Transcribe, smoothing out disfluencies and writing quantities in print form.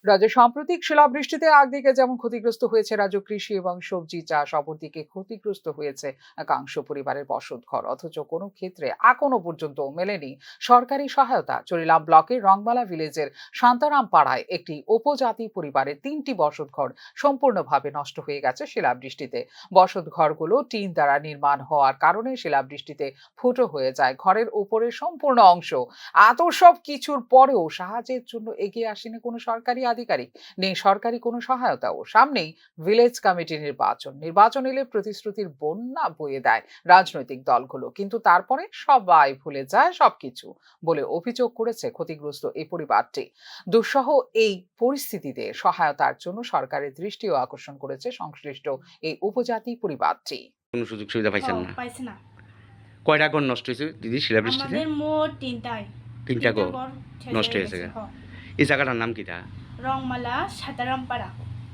রাজ্যে সাম্প্রতিক শিলাবৃষ্টিতে একদিকে যেমন ক্ষতিগ্রস্ত হয়েছে রাজ্য কৃষি এবং সবজি চাষ, অপরদিকে ক্ষতিগ্রস্ত হয়েছে একাংশ পরিবারের বসতঘর। অথচ কোনো ক্ষেত্রে এখনো পর্যন্ত মেলেনি সরকারি সহায়তা। চরিলাম ব্লকের রংমালা ভিলেজের শান্তারাম পাড়ায় একটি উপজাতি পরিবারের 3টি বসতঘর সম্পূর্ণভাবে নষ্ট হয়ে গেছে শিলাবৃষ্টিতে। বসতঘরগুলো টিন দ্বারা নির্মাণ হওয়ার কারণে শিলাবৃষ্টিতে ফুটো হয়ে যায় ঘরের উপরের সম্পূর্ণ অংশ। এত সব কিছুর পরেও সাহায্যের জন্য এগিয়ে আসেনি কোনো সরকারি আধিকারিক, নেই সরকারি কোনো সহায়তাও। সামনেই ভিলেজ কমিটি নির্বাচন এলে প্রতিশ্রুতির বন্যা বয়ে দেয় রাজনৈতিক দলগুলো, কিন্তু তারপরে সবাই ভুলে যায় সবকিছু বলে অভিযোগ করেছে ক্ষতিগ্রস্ত এই পরিবারটি। দুঃসহ এই পরিস্থিতিতে সহায়তার জন্য সরকারের দৃষ্টিও আকর্ষণ করেছে সংশ্লিষ্ট এই উপজাতি পরিবারটি। কোনো সুযোগ সুবিধা পাইছেন না? পাইছে না। কয়টা ঘর নষ্ট হয়েছে দিদি শিলাবৃষ্টিতে? আমাদের মোট 3টায়। 3টা ঘর ঘর শেষ নষ্ট হয়ে হয়েছে। গেছে। এই জায়গাটার নাম কিটা? রংমালা সাতারামপাড়া।